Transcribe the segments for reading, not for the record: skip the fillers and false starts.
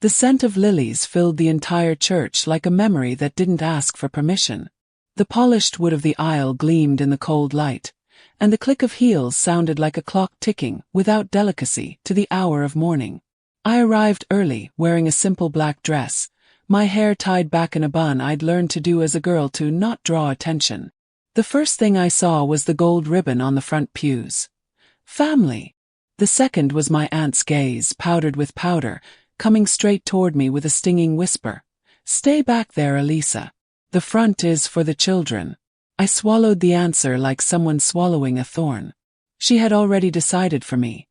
The scent of lilies filled the entire church like a memory that didn't ask for permission. The polished wood of the aisle gleamed in the cold light, and the click of heels sounded like a clock ticking, without delicacy, to the hour of morning. I arrived early, wearing a simple black dress, my hair tied back in a bun I'd learned to do as a girl to not draw attention. The first thing I saw was the gold ribbon on the front pews. Family. The second was my aunt's gaze, powdered with powder, coming straight toward me with a stinging whisper. "Stay back there, Elisa. The front is for the children." I swallowed the answer like someone swallowing a thorn. She had already decided for me.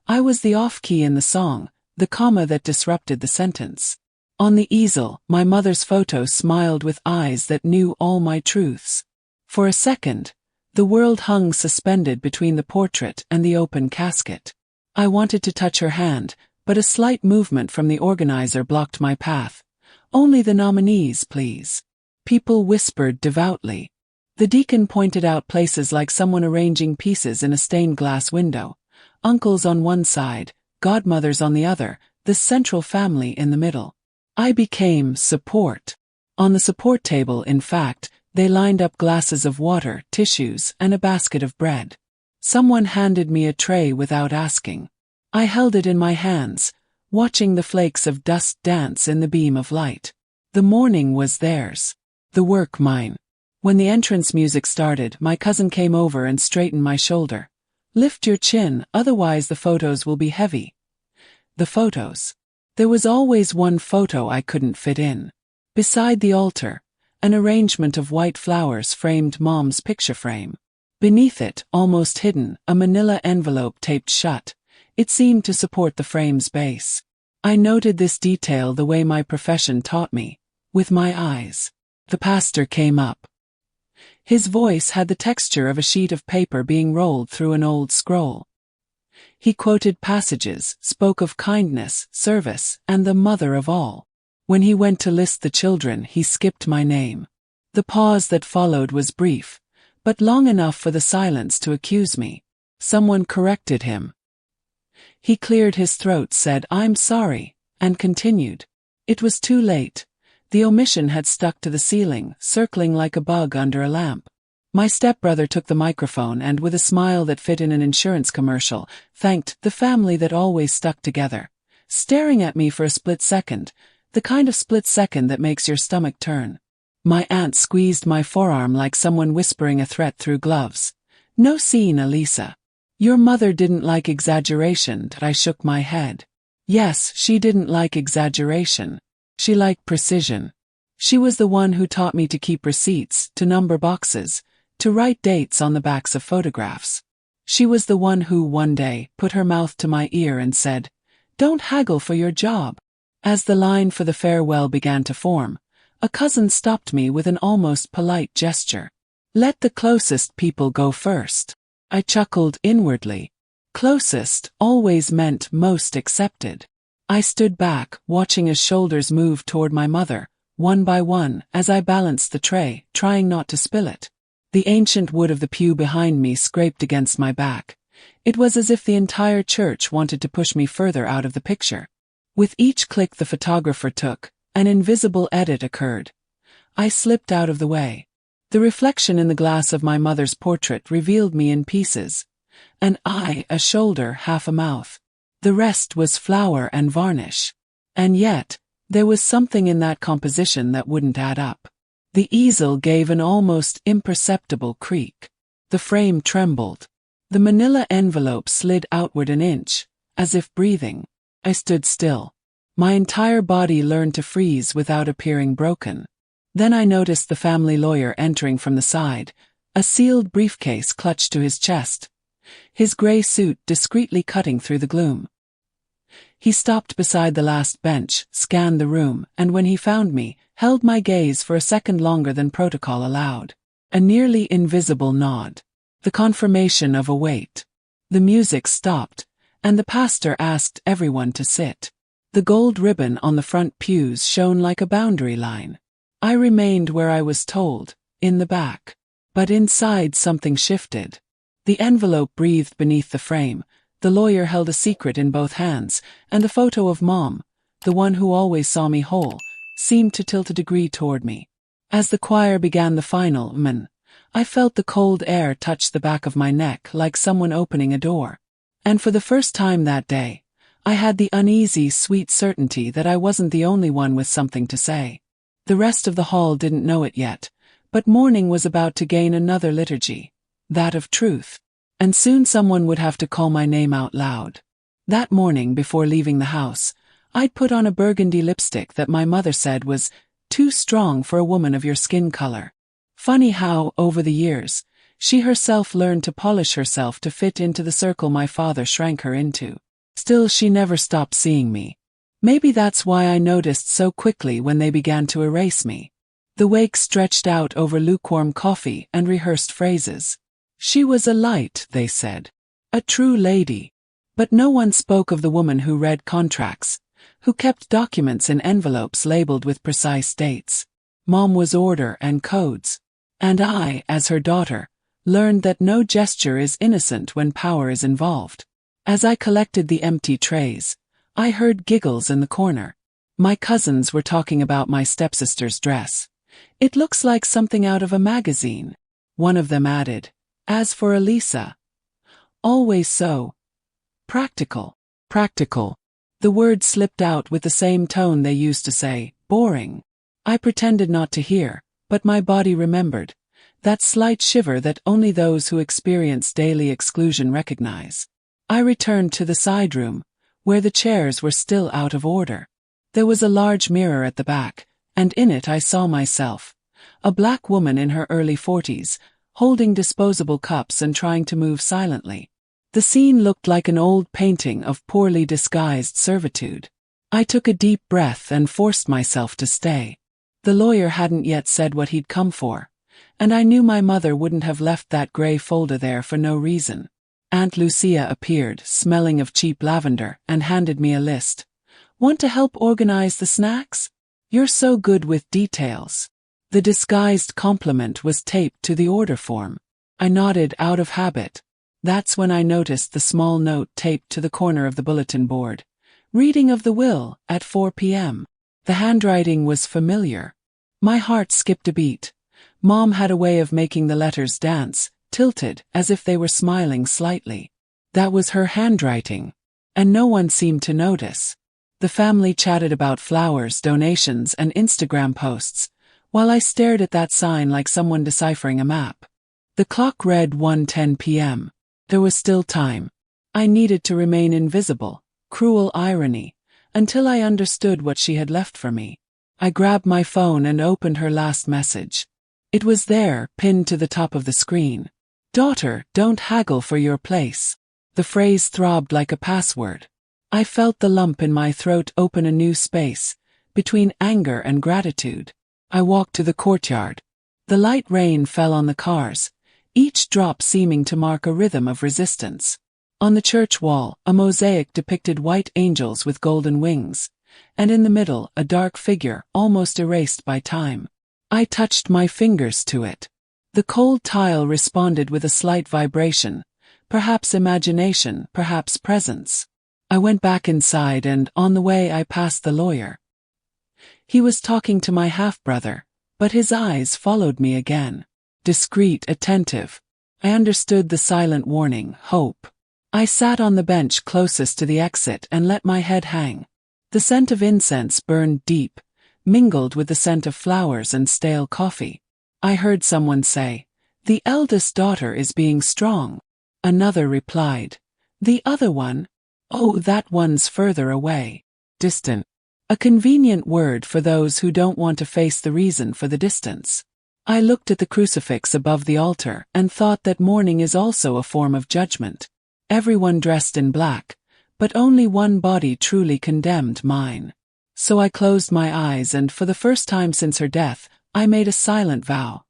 I was the off-key in the song, the comma that disrupted the sentence. On the easel, my mother's photo smiled with eyes that knew all my truths. For a second, the world hung suspended between the portrait and the open casket. I wanted to touch her hand, but a slight movement from the organizer blocked my path. "Only the nominees, please." People whispered devoutly. The deacon pointed out places like someone arranging pieces in a stained glass window. Uncles on one side, godmothers on the other, the central family in the middle. I became support. On the support table, in fact, they lined up glasses of water, tissues, and a basket of bread. Someone handed me a tray without asking. I held it in my hands, watching the flakes of dust dance in the beam of light. The morning was theirs. The work mine. When the entrance music started, my cousin came over and straightened my shoulder. "Lift your chin, otherwise the photos will be heavy." The photos. There was always one photo I couldn't fit in. Beside the altar, an arrangement of white flowers framed Mom's picture frame. Beneath it, almost hidden, a manila envelope taped shut. It seemed to support the frame's base. I noted this detail the way my profession taught me, with my eyes. The pastor came up. His voice had the texture of a sheet of paper being rolled through an old scroll. He quoted passages, spoke of kindness, service, and the mother of all. When he went to list the children, he skipped my name. The pause that followed was brief, but long enough for the silence to accuse me. Someone corrected him. He cleared his throat, said, "I'm sorry," and continued. It was too late. The omission had stuck to the ceiling, circling like a bug under a lamp. My stepbrother took the microphone and, with a smile that fit in an insurance commercial, thanked the family that always stuck together. Staring at me for a split second, the kind of split second that makes your stomach turn. My aunt squeezed my forearm like someone whispering a threat through gloves. "No scene, Elisa. Your mother didn't like exaggeration." I shook my head. Yes, she didn't like exaggeration. She liked precision. She was the one who taught me to keep receipts, to number boxes, to write dates on the backs of photographs. She was the one who, one day, put her mouth to my ear and said, "Don't haggle for your job." As the line for the farewell began to form, a cousin stopped me with an almost polite gesture. "Let the closest people go first." I chuckled inwardly. Closest always meant most accepted. I stood back, watching his shoulders move toward my mother, one by one, as I balanced the tray, trying not to spill it. The ancient wood of the pew behind me scraped against my back. It was as if the entire church wanted to push me further out of the picture. With each click the photographer took, an invisible edit occurred. I slipped out of the way. The reflection in the glass of my mother's portrait revealed me in pieces. An eye, a shoulder, half a mouth. The rest was flour and varnish. And yet, there was something in that composition that wouldn't add up. The easel gave an almost imperceptible creak. The frame trembled. The manila envelope slid outward an inch, as if breathing. I stood still. My entire body learned to freeze without appearing broken. Then I noticed the family lawyer entering from the side, a sealed briefcase clutched to his chest, his gray suit discreetly cutting through the gloom. He stopped beside the last bench, scanned the room, and when he found me, held my gaze for a second longer than protocol allowed. A nearly invisible nod. The confirmation of a wait. The music stopped, and the pastor asked everyone to sit. The gold ribbon on the front pews shone like a boundary line. I remained where I was told, in the back. But inside something shifted. The envelope breathed beneath the frame, the lawyer held a secret in both hands, and the photo of Mom, the one who always saw me whole, seemed to tilt a degree toward me. As the choir began the final "Amen," I felt the cold air touch the back of my neck like someone opening a door. And for the first time that day, I had the uneasy, sweet certainty that I wasn't the only one with something to say. The rest of the hall didn't know it yet, but morning was about to gain another liturgy, that of truth. And soon someone would have to call my name out loud. That morning, before leaving the house, I'd put on a burgundy lipstick that my mother said was too strong for a woman of your skin color. Funny how, over the years, she herself learned to polish herself to fit into the circle my father shrank her into. Still, she never stopped seeing me. Maybe that's why I noticed so quickly when they began to erase me. The wake stretched out over lukewarm coffee and rehearsed phrases. She was a light, they said. A true lady. But no one spoke of the woman who read contracts, who kept documents in envelopes labeled with precise dates. Mom was order and codes. And I, as her daughter, learned that no gesture is innocent when power is involved. As I collected the empty trays, I heard giggles in the corner. My cousins were talking about my stepsister's dress. It looks like something out of a magazine. One of them added, as for Elisa, always so practical. Practical. The word slipped out with the same tone they used to say, boring. I pretended not to hear, but my body remembered. That slight shiver that only those who experience daily exclusion recognize. I returned to the side room, where the chairs were still out of order. There was a large mirror at the back, and in it I saw myself, a black woman in her early 40s, holding disposable cups and trying to move silently. The scene looked like an old painting of poorly disguised servitude. I took a deep breath and forced myself to stay. The lawyer hadn't yet said what he'd come for, and I knew my mother wouldn't have left that gray folder there for no reason. Aunt Lucia appeared, smelling of cheap lavender, and handed me a list. Want to help organize the snacks? You're so good with details. The disguised compliment was taped to the order form. I nodded out of habit. That's when I noticed the small note taped to the corner of the bulletin board. Reading of the will, at 4 p.m. The handwriting was familiar. My heart skipped a beat. Mom had a way of making the letters dance, tilted, as if they were smiling slightly. That was her handwriting. And no one seemed to notice. The family chatted about flowers, donations, and Instagram posts, while I stared at that sign like someone deciphering a map. The clock read 1:10 p.m. There was still time. I needed to remain invisible, cruel irony, until I understood what she had left for me. I grabbed my phone and opened her last message. It was there, pinned to the top of the screen. Daughter, don't haggle for your place. The phrase throbbed like a password. I felt the lump in my throat open a new space, between anger and gratitude. I walked to the courtyard. The light rain fell on the cars, each drop seeming to mark a rhythm of resistance. On the church wall, a mosaic depicted white angels with golden wings, and in the middle, a dark figure, almost erased by time. I touched my fingers to it. The cold tile responded with a slight vibration, perhaps imagination, perhaps presence. I went back inside and, on the way, I passed the lawyer. He was talking to my half-brother, but his eyes followed me again. Discreet, attentive. I understood the silent warning, hope. I sat on the bench closest to the exit and let my head hang. The scent of incense burned deep, mingled with the scent of flowers and stale coffee. I heard someone say, "The eldest daughter is being strong." Another replied, "The other one? Oh, that one's further away. Distant." A convenient word for those who don't want to face the reason for the distance. I looked at the crucifix above the altar and thought that mourning is also a form of judgment. Everyone dressed in black, but only one body truly condemned, mine. So I closed my eyes and for the first time since her death, I made a silent vow.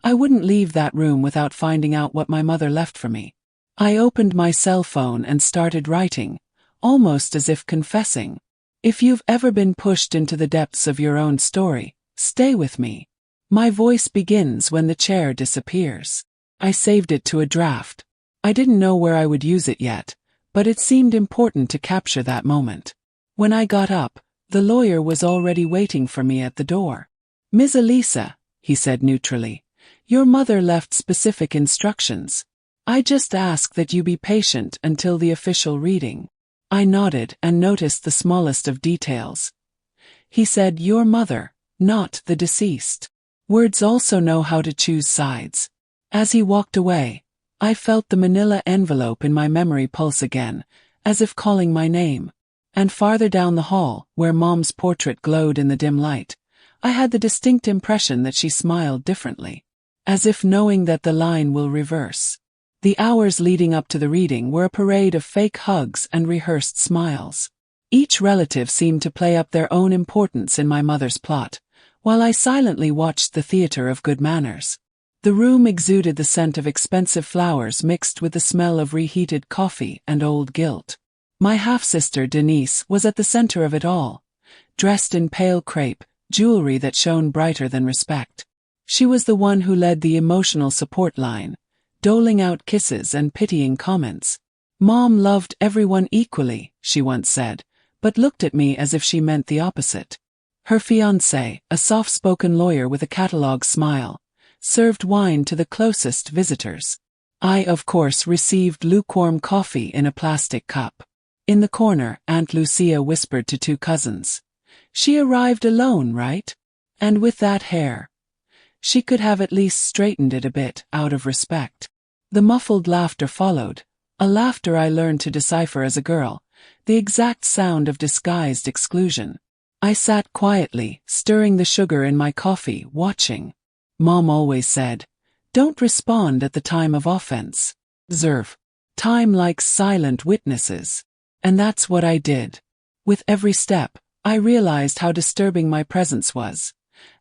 I wouldn't leave that room without finding out what my mother left for me. I opened my cell phone and started writing, almost as if confessing. If you've ever been pushed into the depths of your own story, stay with me. My voice begins when the chair disappears. I saved it to a draft. I didn't know where I would use it yet, but it seemed important to capture that moment. When I got up, The lawyer was already waiting for me at the door. "Ms. Elisa," he said neutrally, "your mother left specific instructions. I just ask that you be patient until the official reading." I nodded and noticed the smallest of details. He said, "Your mother, not the deceased." Words also know how to choose sides. As he walked away, I felt the manila envelope in my memory pulse again, as if calling my name. And farther down the hall, where Mom's portrait glowed in the dim light, I had the distinct impression that she smiled differently, as if knowing that the line will reverse. The hours leading up to the reading were a parade of fake hugs and rehearsed smiles. Each relative seemed to play up their own importance in my mother's plot, while I silently watched the theater of good manners. The room exuded the scent of expensive flowers mixed with the smell of reheated coffee and old guilt. My half-sister Denise was at the center of it all, dressed in pale crepe, jewelry that shone brighter than respect. She was the one who led the emotional support line, doling out kisses and pitying comments. "Mom loved everyone equally," she once said, but looked at me as if she meant the opposite. Her fiancé, a soft-spoken lawyer with a catalogue smile, served wine to the closest visitors. I, of course, received lukewarm coffee in a plastic cup. In the corner, Aunt Lucia whispered to two cousins, "She arrived alone, right? And with that hair. She could have at least straightened it a bit, out of respect." The muffled laughter followed, a laughter I learned to decipher as a girl, the exact sound of disguised exclusion. I sat quietly, stirring the sugar in my coffee, watching. Mom always said, "Don't respond at the time of offense. Observe. Time likes silent witnesses." And that's what I did. With every step, I realized how disturbing my presence was,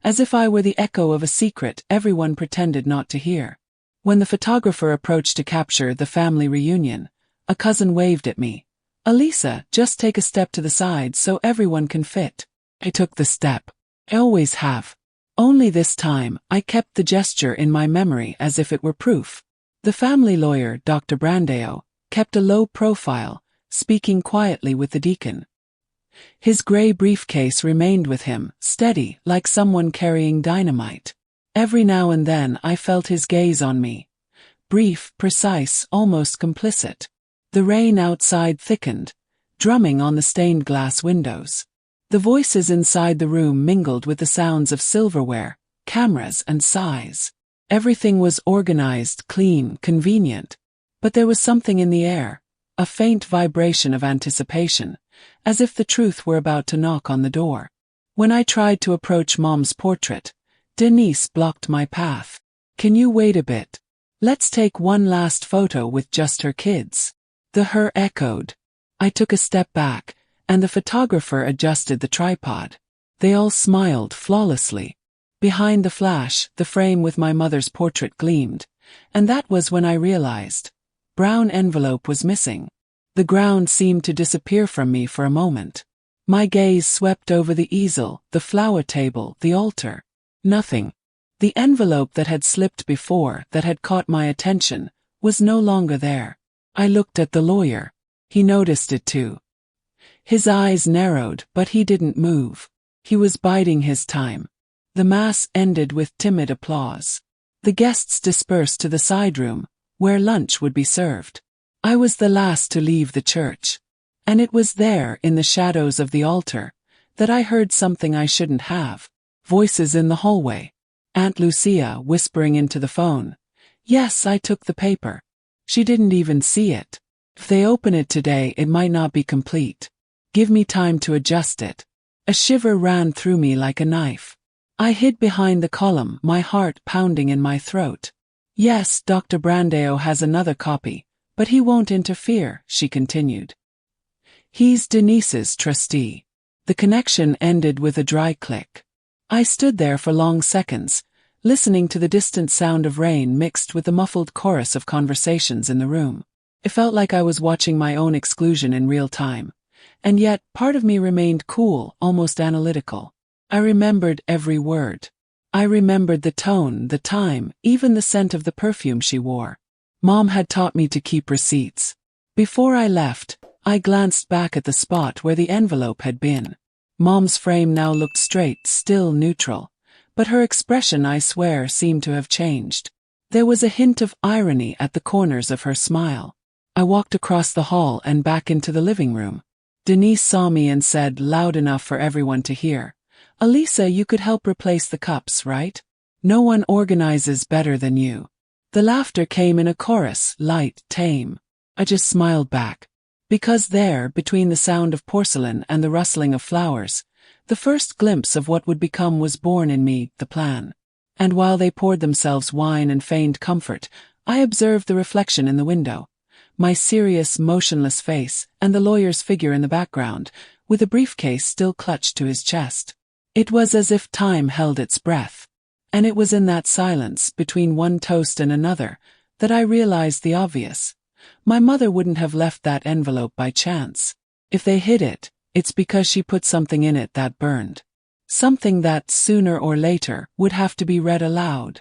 as if I were the echo of a secret everyone pretended not to hear. When the photographer approached to capture the family reunion, a cousin waved at me. "Elisa, just take a step to the side so everyone can fit." I took the step. I always have. Only this time, I kept the gesture in my memory as if it were proof. The family lawyer, Dr. Brandeo, kept a low profile, speaking quietly with the deacon. His gray briefcase remained with him, steady, like someone carrying dynamite. Every now and then I felt his gaze on me. Brief, precise, almost complicit. The rain outside thickened, drumming on the stained glass windows. The voices inside the room mingled with the sounds of silverware, cameras, and sighs. Everything was organized, clean, convenient. But there was something in the air, a faint vibration of anticipation, as if the truth were about to knock on the door. When I tried to approach Mom's portrait, Denise blocked my path. "Can you wait a bit? Let's take one last photo with just her kids." The her echoed. I took a step back, and the photographer adjusted the tripod. They all smiled flawlessly. Behind the flash, the frame with my mother's portrait gleamed, and that was when I realized. Brown envelope was missing. The ground seemed to disappear from me for a moment. My gaze swept over the easel, the flower table, the altar. Nothing. The envelope that had slipped before, that had caught my attention, was no longer there. I looked at the lawyer. He noticed it too. His eyes narrowed, but he didn't move. He was biding his time. The mass ended with timid applause. The guests dispersed to the side room, where lunch would be served. I was the last to leave the church. And it was there, in the shadows of the altar, that I heard something I shouldn't have. Voices in the hallway. Aunt Lucia whispering into the phone. "Yes, I took the paper." She didn't even see it. "If they open it today, it might not be complete. Give me time to adjust it." A shiver ran through me like a knife. I hid behind the column, my heart pounding in my throat. "Yes, Dr. Brandeo has another copy, but he won't interfere," she continued. "He's Denise's trustee." The connection ended with a dry click. I stood there for long seconds, listening to the distant sound of rain mixed with the muffled chorus of conversations in the room. It felt like I was watching my own exclusion in real time. And yet, part of me remained cool, almost analytical. I remembered every word. I remembered the tone, the time, even the scent of the perfume she wore. Mom had taught me to keep receipts. Before I left, I glanced back at the spot where the envelope had been. Mom's frame now looked straight, still neutral. But her expression, I swear, seemed to have changed. There was a hint of irony at the corners of her smile. I walked across the hall and back into the living room. Denise saw me and said, loud enough for everyone to hear, "Elisa, you could help replace the cups, right? No one organizes better than you." The laughter came in a chorus, light, tame. I just smiled back. Because there, between the sound of porcelain and the rustling of flowers, the first glimpse of what would become was born in me, the plan. And while they poured themselves wine and feigned comfort, I observed the reflection in the window. My serious, motionless face, and the lawyer's figure in the background, with a briefcase still clutched to his chest. It was as if time held its breath. And it was in that silence, between one toast and another, that I realized the obvious. My mother wouldn't have left that envelope by chance. If they hid it, it's because she put something in it that burned. Something that, sooner or later, would have to be read aloud.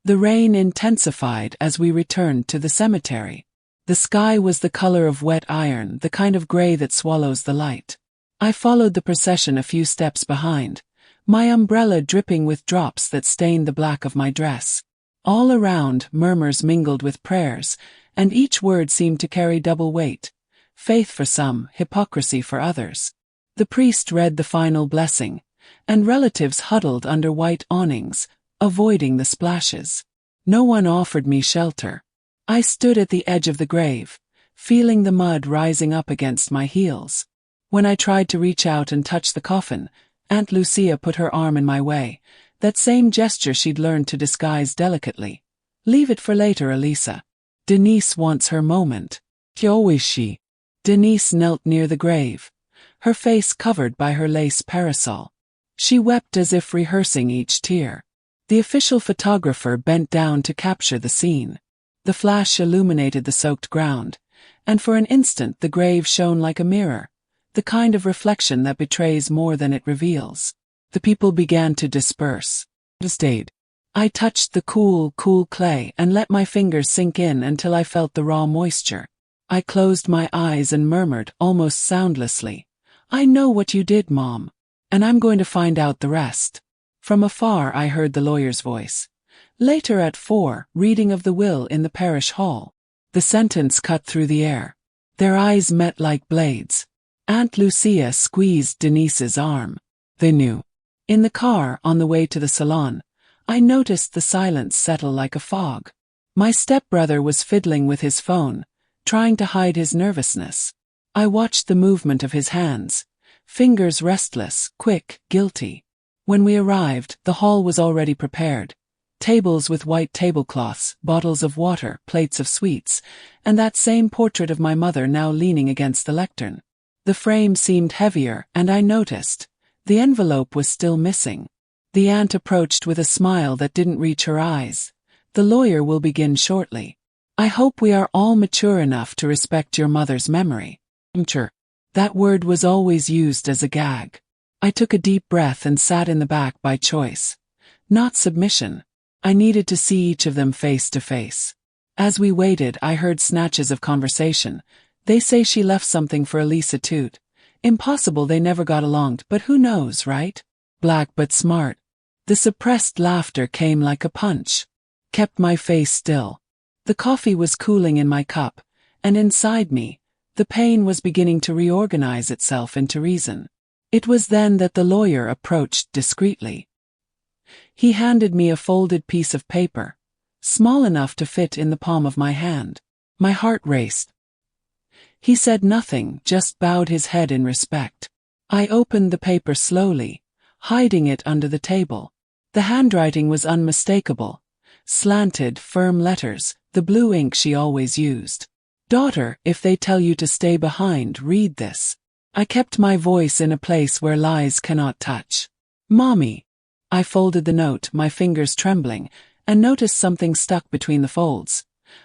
The rain intensified as we returned to the cemetery. The sky was the color of wet iron, the kind of gray that swallows the light. I followed the procession a few steps behind, my umbrella dripping with drops that stained the black of my dress. All around, murmurs mingled with prayers, and each word seemed to carry double weight. Faith for some, hypocrisy for others. The priest read the final blessing, and relatives huddled under white awnings, avoiding the splashes. No one offered me shelter. I stood at the edge of the grave, feeling the mud rising up against my heels. When I tried to reach out and touch the coffin, Aunt Lucia put her arm in my way, that same gesture she'd learned to disguise delicately. "Leave it for later, Elisa. Denise wants her moment." "Always she." Denise knelt near the grave, her face covered by her lace parasol. She wept as if rehearsing each tear. The official photographer bent down to capture the scene. The flash illuminated the soaked ground, and for an instant the grave shone like a mirror, the kind of reflection that betrays more than it reveals. The people began to disperse. I stayed. I touched the cool clay and let my fingers sink in until I felt the raw moisture. I closed my eyes and murmured, almost soundlessly, "I know what you did, Mom. And I'm going to find out the rest." From afar I heard the lawyer's voice. Later at 4, reading of the will in the parish hall. The sentence cut through the air. Their eyes met like blades. Aunt Lucia squeezed Denise's arm. They knew. In the car, on the way to the salon, I noticed the silence settle like a fog. My stepbrother was fiddling with his phone, trying to hide his nervousness. I watched the movement of his hands, fingers restless, quick, guilty. When we arrived, the hall was already prepared. Tables with white tablecloths, bottles of water, plates of sweets, and that same portrait of my mother now leaning against the lectern. The frame seemed heavier, and I noticed the envelope was still missing. The aunt approached with a smile that didn't reach her eyes. "The lawyer will begin shortly. I hope we are all mature enough to respect your mother's memory." Mature. That word was always used as a gag. I took a deep breath and sat in the back by choice. Not submission. I needed to see each of them face to face. As we waited, I heard snatches of conversation. "They say she left something for Elisa Toot. Impossible they never got along, but who knows, right? Black but smart." The suppressed laughter came like a punch. Kept my face still. The coffee was cooling in my cup, and inside me, the pain was beginning to reorganize itself into reason. It was then that the lawyer approached discreetly. He handed me a folded piece of paper, small enough to fit in the palm of my hand. My heart raced. He said nothing, just bowed his head in respect. I opened the paper slowly, hiding it under the table. The handwriting was unmistakable. Slanted, firm letters, the blue ink she always used. "Daughter, if they tell you to stay behind, read this." I kept my voice in a place where lies cannot touch. "Mommy." I folded the note, my fingers trembling, and noticed something stuck between the folds.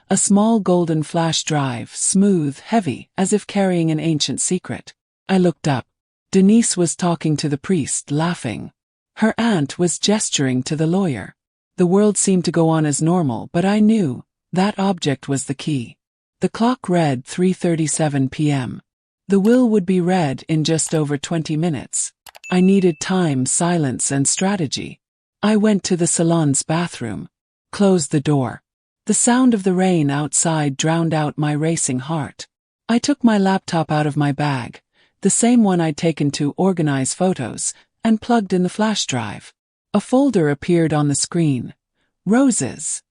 A small golden flash drive, smooth, heavy, as if carrying an ancient secret. I looked up. Denise was talking to the priest, laughing. Her aunt was gesturing to the lawyer. The world seemed to go on as normal, but I knew that object was the key. The clock read 3:37 p.m. The will would be read in just over 20 minutes. I needed time, silence, and strategy. I went to the salon's bathroom, closed the door. The sound of the rain outside drowned out my racing heart. I took my laptop out of my bag, the same one I'd taken to organize photos, and plugged in the flash drive. A folder appeared on the screen. Roses.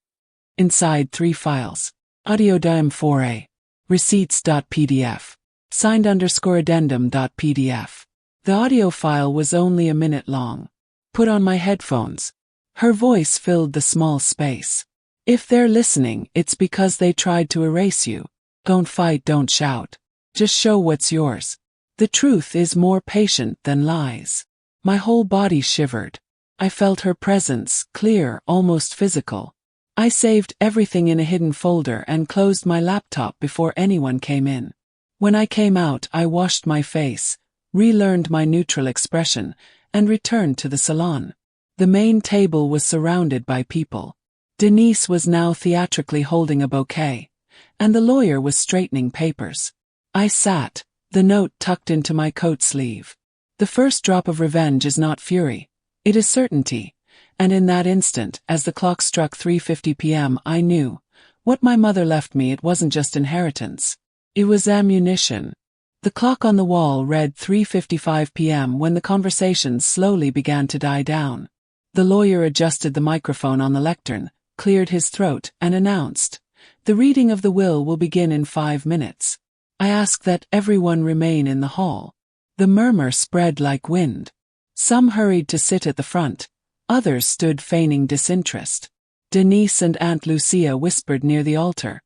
Inside 3 files. Audio.m4a. Receipts.pdf. Signed_addendum.pdf. The audio file was only a minute long. Put on my headphones. Her voice filled the small space. If they're listening, it's because they tried to erase you. Don't fight, don't shout. Just show what's yours. The truth is more patient than lies. My whole body shivered. I felt her presence, clear, almost physical. I saved everything in a hidden folder and closed my laptop before anyone came in. When I came out, I washed my face, relearned my neutral expression, and returned to the salon. The main table was surrounded by people. Denise was now theatrically holding a bouquet, and the lawyer was straightening papers. I sat, the note tucked into my coat sleeve. The first drop of revenge is not fury, it is certainty, and in that instant, as the clock struck 3:50 p.m., I knew, what my mother left me, it wasn't just inheritance. It was ammunition. The clock on the wall read 3:55 p.m. when the conversation slowly began to die down. The lawyer adjusted the microphone on the lectern, cleared his throat, and announced, "The reading of the will begin in 5 minutes. I ask that everyone remain in the hall." The murmur spread like wind. Some hurried to sit at the front, others stood feigning disinterest. Denise and Aunt Lucia whispered near the altar,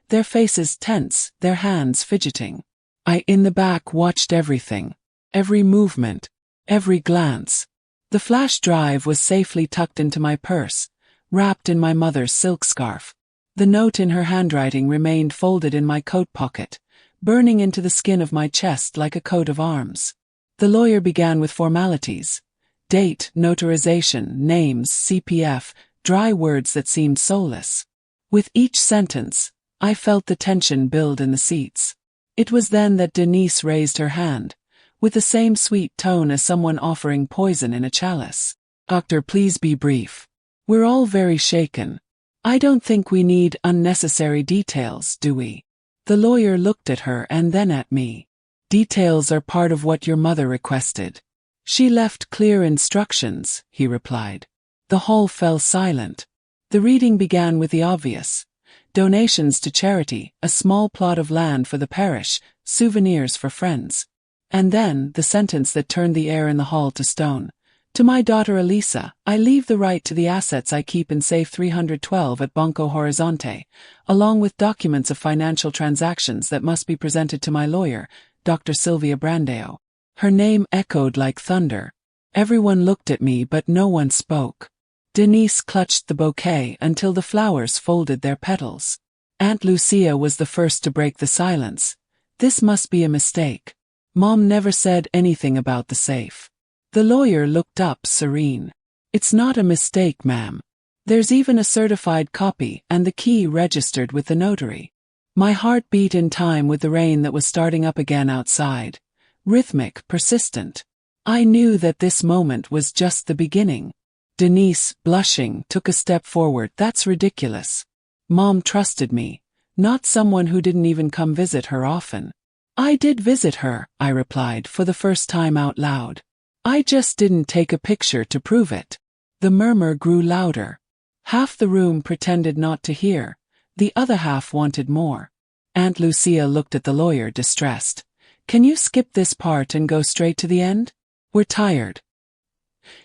their faces tense, their hands fidgeting. I, in the back, watched everything, every movement, every glance. The flash drive was safely tucked into my purse, wrapped in my mother's silk scarf. The note in her handwriting remained folded in my coat pocket, burning into the skin of my chest like a coat of arms. The lawyer began with formalities. Date, notarization, names, CPF, dry words that seemed soulless. With each sentence, I felt the tension build in the seats. It was then that Denise raised her hand, with the same sweet tone as someone offering poison in a chalice. "Doctor, please be brief. We're all very shaken. I don't think we need unnecessary details, do we?" The lawyer looked at her and then at me. "Details are part of what your mother requested. She left clear instructions," he replied. The hall fell silent. The reading began with the obvious. Donations to charity, a small plot of land for the parish, souvenirs for friends. And then, the sentence that turned the air in the hall to stone. "To my daughter Elisa, I leave the right to the assets I keep in safe 312 at Banco Horizonte, along with documents of financial transactions that must be presented to my lawyer, Dr. Sylvia Brandeo." Her name echoed like thunder. Everyone looked at me but no one spoke. Denise clutched the bouquet until the flowers folded their petals. Aunt Lucia was the first to break the silence. "This must be a mistake. Mom never said anything about the safe." The lawyer looked up serene. "It's not a mistake, ma'am. There's even a certified copy and the key registered with the notary." My heart beat in time with the rain that was starting up again outside. Rhythmic, persistent. I knew that this moment was just the beginning. Denise, blushing, took a step forward. "That's ridiculous. Mom trusted me, not someone who didn't even come visit her often." "I did visit her," I replied for the first time out loud. "I just didn't take a picture to prove it." The murmur grew louder. Half the room pretended not to hear, the other half wanted more. Aunt Lucia looked at the lawyer, distressed. "Can you skip this part and go straight to the end? We're tired."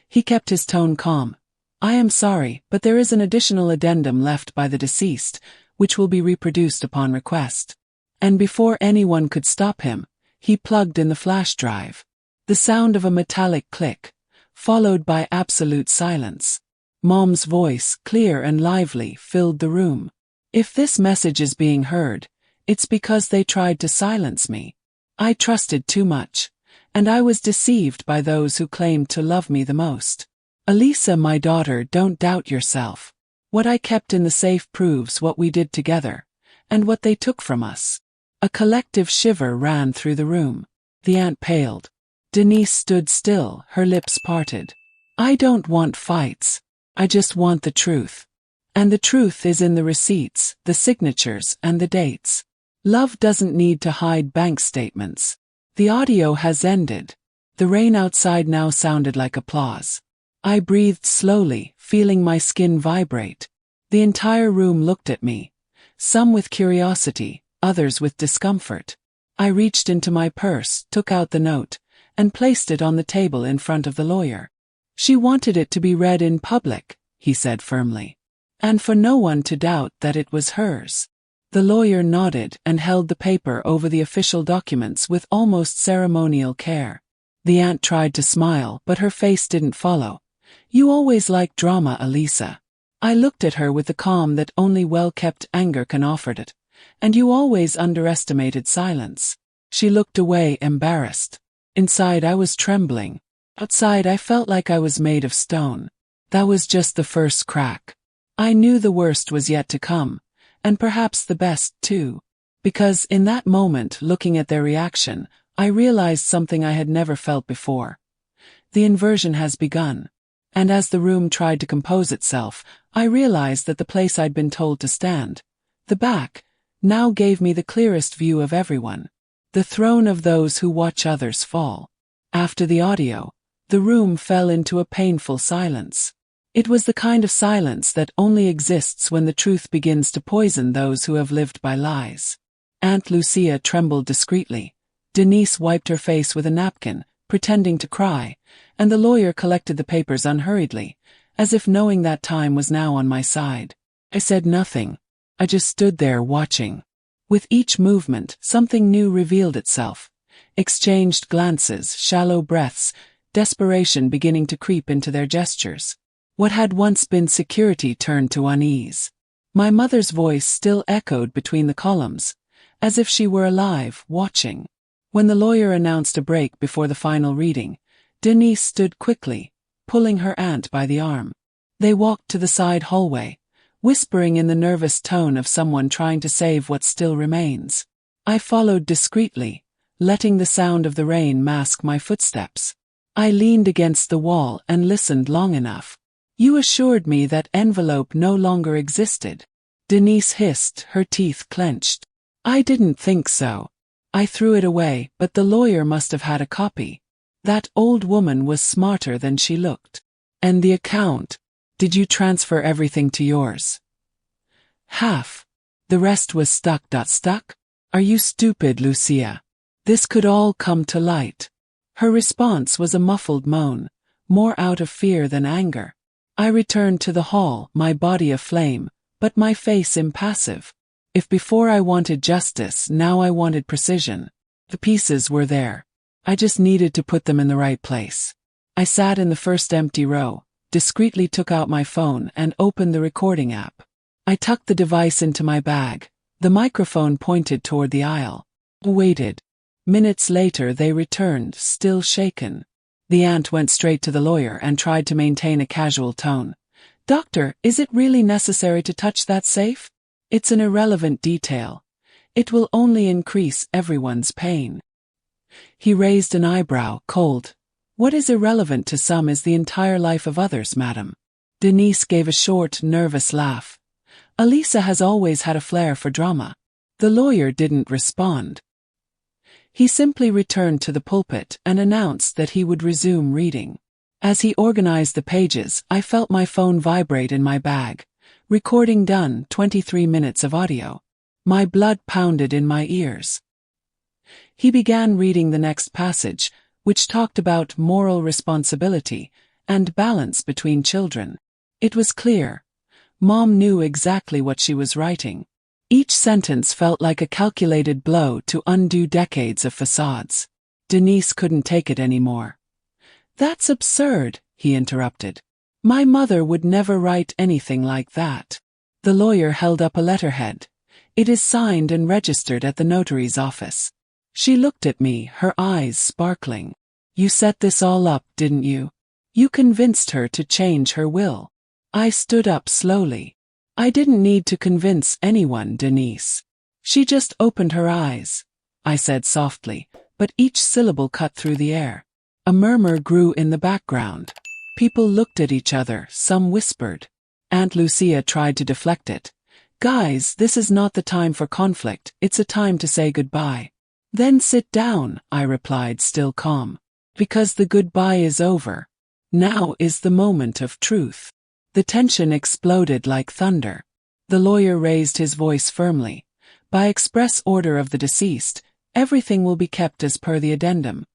He kept his tone calm. "I am sorry, but there is an additional addendum left by the deceased, which will be reproduced upon request." And before anyone could stop him, he plugged in the flash drive. The sound of a metallic click, followed by absolute silence. Mom's voice, clear and lively, filled the room. "If this message is being heard, it's because they tried to silence me. I trusted too much, and I was deceived by those who claimed to love me the most. Elisa, my daughter, don't doubt yourself. What I kept in the safe proves what we did together, and what they took from us." A collective shiver ran through the room. The aunt paled. Denise stood still, her lips parted. I don't want fights. I just want the truth. And the truth is in the receipts, the signatures, and the dates. Love doesn't need to hide bank statements. The audio has ended. The rain outside now sounded like applause. I breathed slowly, feeling my skin vibrate. The entire room looked at me, some with curiosity, others with discomfort. I reached into my purse, took out the note, and placed it on the table in front of the lawyer. She wanted it to be read in public, he said firmly, and for no one to doubt that it was hers. The lawyer nodded and held the paper over the official documents with almost ceremonial care. The aunt tried to smile, but her face didn't follow. You always like drama, Elisa. I looked at her with the calm that only well-kept anger can offer it. And you always underestimated silence. She looked away, embarrassed. Inside I was trembling. Outside I felt like I was made of stone. That was just the first crack. I knew the worst was yet to come, and perhaps the best too. Because in that moment, looking at their reaction, I realized something I had never felt before. The inversion has begun. And as the room tried to compose itself, I realized that the place I'd been told to stand, the back, now gave me the clearest view of everyone. The throne of those who watch others fall. After the audio, the room fell into a painful silence. It was the kind of silence that only exists when the truth begins to poison those who have lived by lies. Aunt Lucia trembled discreetly. Denise wiped her face with a napkin, pretending to cry, and the lawyer collected the papers unhurriedly, as if knowing that time was now on my side. I said nothing. I just stood there watching. With each movement, something new revealed itself. Exchanged glances, shallow breaths, desperation beginning to creep into their gestures. What had once been security turned to unease. My mother's voice still echoed between the columns, as if she were alive, watching. When the lawyer announced a break before the final reading, Denise stood quickly, pulling her aunt by the arm. They walked to the side hallway, whispering in the nervous tone of someone trying to save what still remains. I followed discreetly, letting the sound of the rain mask my footsteps. I leaned against the wall and listened long enough. You assured me that envelope no longer existed. Denise hissed, her teeth clenched. I didn't think so. I threw it away, but the lawyer must have had a copy. That old woman was smarter than she looked. And the account? Did you transfer everything to yours? Half. The rest was stuck. Are you stupid, Lucia? This could all come to light. Her response was a muffled moan, more out of fear than anger. I returned to the hall, my body aflame, but my face impassive. If before I wanted justice, now I wanted precision. The pieces were there. I just needed to put them in the right place. I sat in the first empty row, discreetly took out my phone and opened the recording app. I tucked the device into my bag. The microphone pointed toward the aisle. I waited. Minutes later they returned, still shaken. The aunt went straight to the lawyer and tried to maintain a casual tone. Doctor, is it really necessary to touch that safe? It's an irrelevant detail. It will only increase everyone's pain. He raised an eyebrow, cold. What is irrelevant to some is the entire life of others, madam. Denise gave a short, nervous laugh. Elisa has always had a flair for drama. The lawyer didn't respond. He simply returned to the pulpit and announced that he would resume reading. As he organized the pages, I felt my phone vibrate in my bag. Recording done, 23 minutes of audio. My blood pounded in my ears. He began reading the next passage, which talked about moral responsibility and balance between children. It was clear. Mom knew exactly what she was writing. Each sentence felt like a calculated blow to undo decades of facades. Denise couldn't take it anymore. That's absurd, he interrupted. My mother would never write anything like that. The lawyer held up a letterhead. It is signed and registered at the notary's office. She looked at me, her eyes sparkling. You set this all up, didn't you? You convinced her to change her will. I stood up slowly. I didn't need to convince anyone, Denise. She just opened her eyes. I said softly, but each syllable cut through the air. A murmur grew in the background. People looked at each other, some whispered. Aunt Lucia tried to deflect it. "Guys, this is not the time for conflict, it's a time to say goodbye." "Then sit down," I replied, still calm. "Because the goodbye is over. Now is the moment of truth." The tension exploded like thunder. The lawyer raised his voice firmly. "By express order of the deceased, everything will be kept as per the addendum.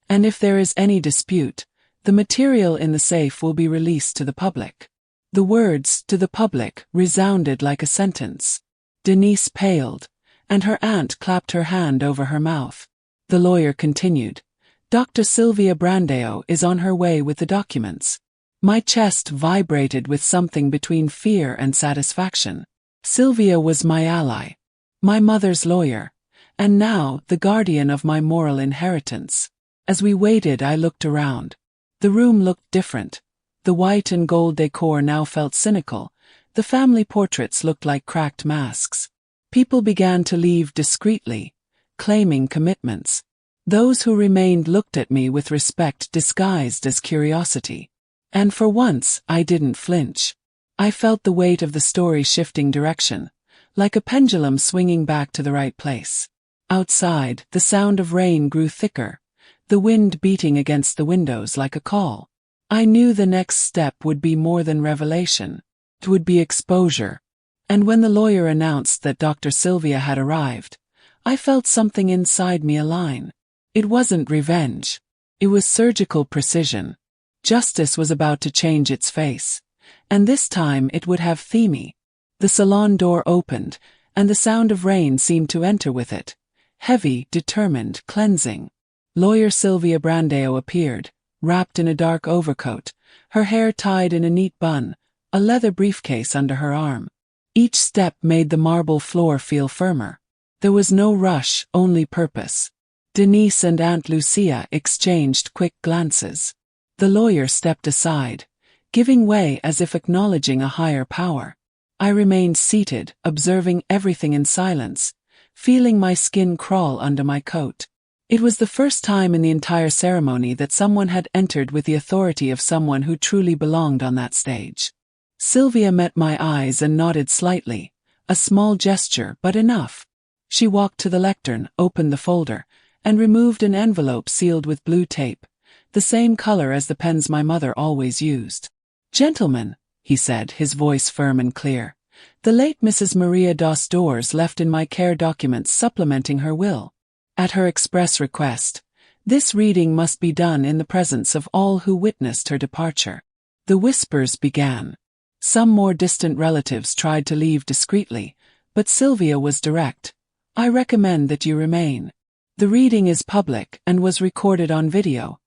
And if there is any dispute, the material in the safe will be released to the public." The words, "to the public," resounded like a sentence. Denise paled, and her aunt clapped her hand over her mouth. The lawyer continued. "Dr. Sylvia Brandao is on her way with the documents." My chest vibrated with something between fear and satisfaction. Sylvia was my ally, my mother's lawyer, and now the guardian of my moral inheritance. As we waited, I looked around. The room looked different. The white and gold decor now felt cynical. The family portraits looked like cracked masks. People began to leave discreetly, claiming commitments. Those who remained looked at me with respect disguised as curiosity. And for once, I didn't flinch. I felt the weight of the story shifting direction, like a pendulum swinging back to the right place. Outside, the sound of rain grew thicker, the wind beating against the windows like a call. I knew the next step would be more than revelation. It would be exposure. And when the lawyer announced that Dr. Sylvia had arrived, I felt something inside me align. It wasn't revenge. It was surgical precision. Justice was about to change its face, and this time it would have Themi. The salon door opened, and the sound of rain seemed to enter with it. Heavy, determined, cleansing. Lawyer Sylvia Brandao appeared, wrapped in a dark overcoat, her hair tied in a neat bun, a leather briefcase under her arm. Each step made the marble floor feel firmer. There was no rush, only purpose. Denise and Aunt Lucia exchanged quick glances. The lawyer stepped aside, giving way as if acknowledging a higher power. I remained seated, observing everything in silence, feeling my skin crawl under my coat. It was the first time in the entire ceremony that someone had entered with the authority of someone who truly belonged on that stage. Sylvia met my eyes and nodded slightly, a small gesture, but enough. She walked to the lectern, opened the folder, and removed an envelope sealed with blue tape, the same color as the pens my mother always used. "Gentlemen," he said, his voice firm and clear, "the late Mrs. Maria dos Dores left in my care documents supplementing her will. At her express request, this reading must be done in the presence of all who witnessed her departure." The whispers began. Some more distant relatives tried to leave discreetly, but Sylvia was direct. "I recommend that you remain. The reading is public and was recorded on video,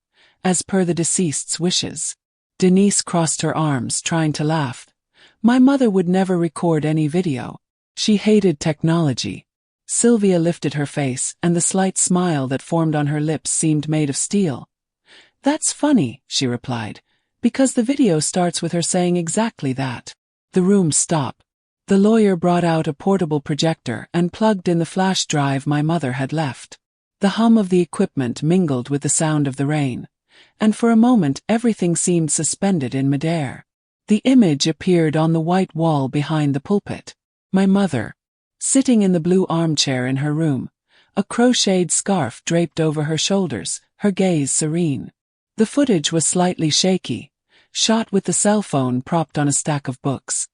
as per the deceased's wishes." Denise crossed her arms, trying to laugh. "My mother would never record any video. She hated technology." Sylvia lifted her face, and the slight smile that formed on her lips seemed made of steel. "That's funny," she replied, "because the video starts with her saying exactly that." The room stopped. The lawyer brought out a portable projector and plugged in the flash drive my mother had left. The hum of the equipment mingled with the sound of the rain, and for a moment everything seemed suspended in midair. The image appeared on the white wall behind the pulpit. My mother, sitting in the blue armchair in her room, a crocheted scarf draped over her shoulders, her gaze serene. The footage was slightly shaky, shot with the cell phone propped on a stack of books.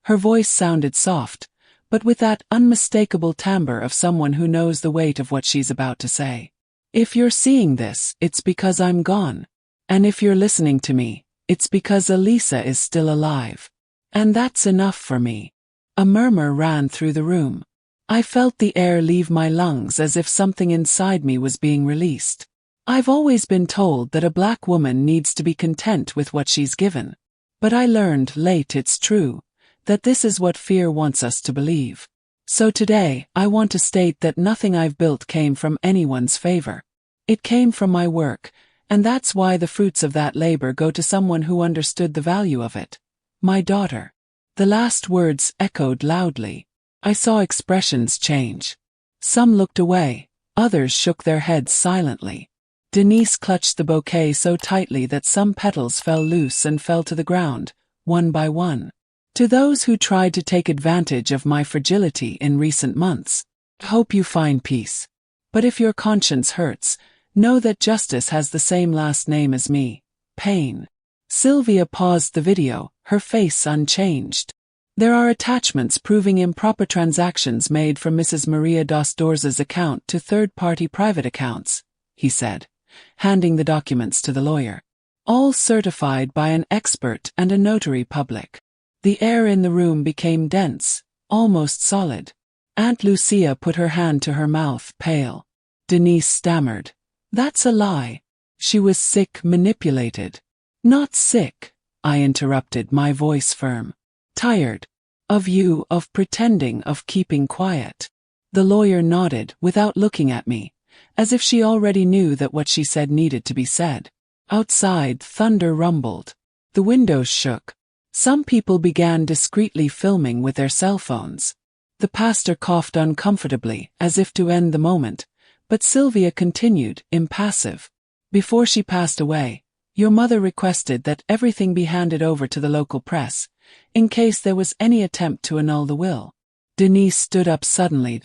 Her voice sounded soft, but with that unmistakable timbre of someone who knows the weight of what she's about to say. "If you're seeing this, it's because I'm gone. And if you're listening to me, it's because Elisa is still alive. And that's enough for me." A murmur ran through the room. I felt the air leave my lungs as if something inside me was being released. I've always been told that a black woman needs to be content with what she's given. But I learned late it's true, that this is what fear wants us to believe. So today, I want to state that nothing I've built came from anyone's favor. It came from my work, and that's why the fruits of that labor go to someone who understood the value of it. My daughter. The last words echoed loudly. I saw expressions change. Some looked away, others shook their heads silently. Denise clutched the bouquet so tightly that some petals fell loose and fell to the ground, one by one. To those who tried to take advantage of my fragility in recent months, hope you find peace. But if your conscience hurts, know that Justice has the same last name as me, Payne. Sylvia paused the video, her face unchanged. There are attachments proving improper transactions made from Mrs. Maria dos Dores' account to third-party private accounts, he said, handing the documents to the lawyer. All certified by an expert and a notary public. The air in the room became dense, almost solid. Aunt Lucia put her hand to her mouth, pale. Denise stammered. That's a lie. She was sick, manipulated. Not sick, I interrupted, my voice firm. Tired. Of you, of pretending, of keeping quiet. The lawyer nodded, without looking at me, as if she already knew that what she said needed to be said. Outside, thunder rumbled. The windows shook. Some people began discreetly filming with their cell phones. The pastor coughed uncomfortably, as if to end the moment, but Sylvia continued, impassive. Before she passed away, your mother requested that everything be handed over to the local press, in case there was any attempt to annul the will. Denise stood up suddenly.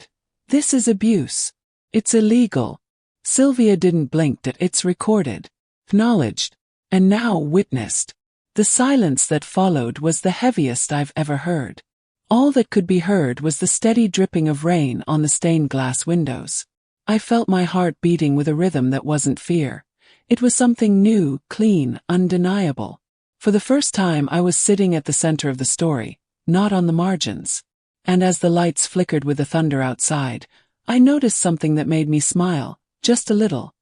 This is abuse. It's illegal. Sylvia didn't blink. That it's recorded, acknowledged, and now witnessed. The silence that followed was the heaviest I've ever heard. All that could be heard was the steady dripping of rain on the stained glass windows. I felt my heart beating with a rhythm that wasn't fear. It was something new, clean, undeniable. For the first time I was sitting at the center of the story, not on the margins. And as the lights flickered with the thunder outside, I noticed something that made me smile, just a little.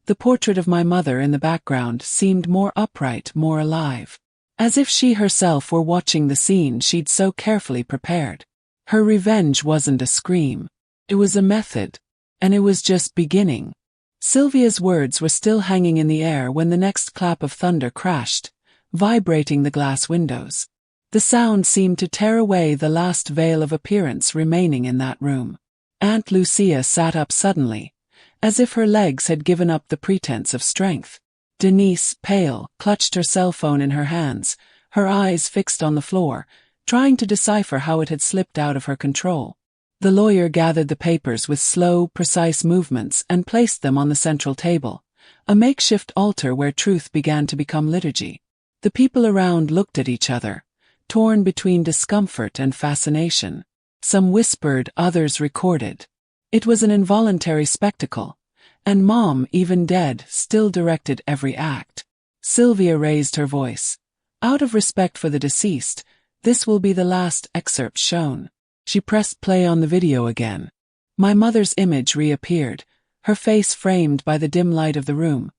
The portrait of my mother in the background seemed more upright, more alive. As if she herself were watching the scene she'd so carefully prepared. Her revenge wasn't a scream. It was a method. And it was just beginning. Sylvia's words were still hanging in the air when the next clap of thunder crashed, vibrating the glass windows. The sound seemed to tear away the last veil of appearance remaining in that room. Aunt Lucia sat up suddenly, as if her legs had given up the pretense of strength. Denise, pale, clutched her cell phone in her hands, her eyes fixed on the floor, trying to decipher how it had slipped out of her control. The lawyer gathered the papers with slow, precise movements and placed them on the central table, a makeshift altar where truth began to become liturgy. The people around looked at each other, torn between discomfort and fascination. Some whispered, others recorded. It was an involuntary spectacle. And Mom, even dead, still directed every act. Sylvia raised her voice. Out of respect for the deceased, this will be the last excerpt shown. She pressed play on the video again. My mother's image reappeared, her face framed by the dim light of the room,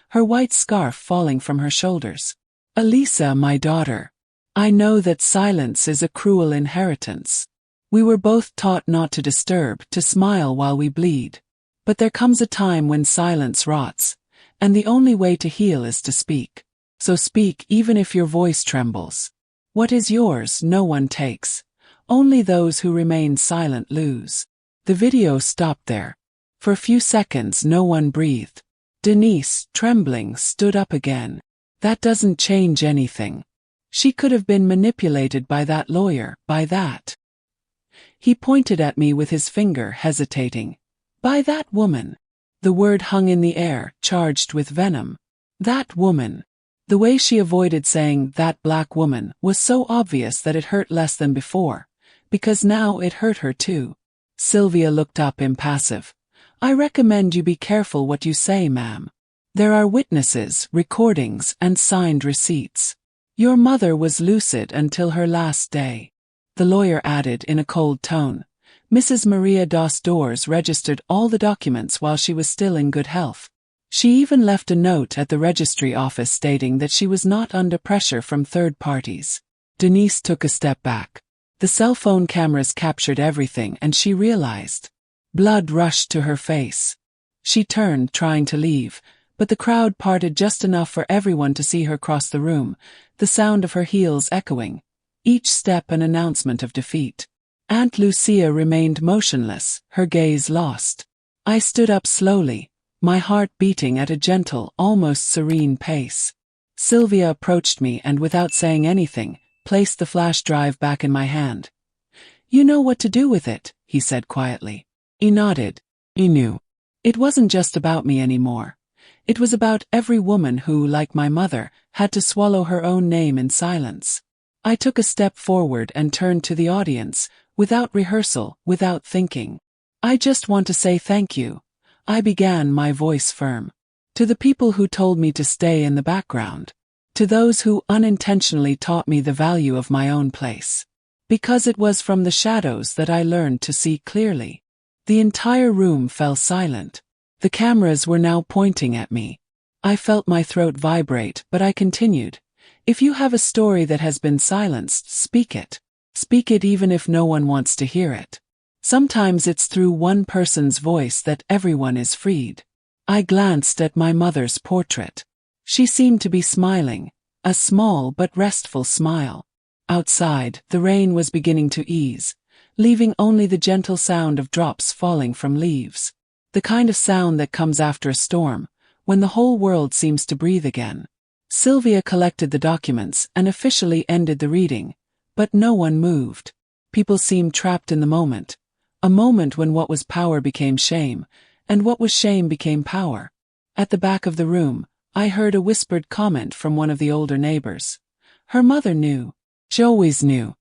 her white scarf falling from her shoulders. Elisa, my daughter. I know that silence is a cruel inheritance. We were both taught not to disturb, to smile while we bleed. But there comes a time when silence rots, and the only way to heal is to speak. So speak even if your voice trembles. What is yours no one takes. Only those who remain silent lose. The video stopped there. For a few seconds no one breathed. Denise, trembling, stood up again. That doesn't change anything. She could have been manipulated by that lawyer, by that. He pointed at me with his finger, hesitating. By that woman. The word hung in the air, charged with venom. That woman. The way she avoided saying that black woman was so obvious that it hurt less than before, because now it hurt her too. Sylvia looked up, impassive. I recommend you be careful what you say, ma'am. There are witnesses, recordings, and signed receipts. Your mother was lucid until her last day. The lawyer added in a cold tone. Mrs. Maria dos Dores registered all the documents while she was still in good health. She even left a note at the registry office stating that she was not under pressure from third parties. Denise took a step back. The cell phone cameras captured everything and she realized. Blood rushed to her face. She turned, trying to leave, but the crowd parted just enough for everyone to see her cross the room, the sound of her heels echoing, each step an announcement of defeat. Aunt Lucia remained motionless, her gaze lost. I stood up slowly, my heart beating at a gentle, almost serene pace. Sylvia approached me and without saying anything, placed the flash drive back in my hand. "You know what to do with it," he said quietly. He nodded. He knew. It wasn't just about me anymore. It was about every woman who, like my mother, had to swallow her own name in silence. I took a step forward and turned to the audience, without rehearsal, without thinking. "I just want to say thank you," I began, my voice firm. "To the people who told me to stay in the background. To those who unintentionally taught me the value of my own place. Because it was from the shadows that I learned to see clearly." The entire room fell silent. The cameras were now pointing at me. I felt my throat vibrate, but I continued. "If you have a story that has been silenced, speak it. Speak it even if no one wants to hear it. Sometimes it's through one person's voice that everyone is freed." I glanced at my mother's portrait. She seemed to be smiling, a small but restful smile. Outside, the rain was beginning to ease, leaving only the gentle sound of drops falling from leaves. The kind of sound that comes after a storm, when the whole world seems to breathe again. Sylvia collected the documents and officially ended the reading, but no one moved. People seemed trapped in the moment, a moment when what was power became shame, and what was shame became power. At the back of the room, I heard a whispered comment from one of the older neighbors. "Her mother knew. She always knew."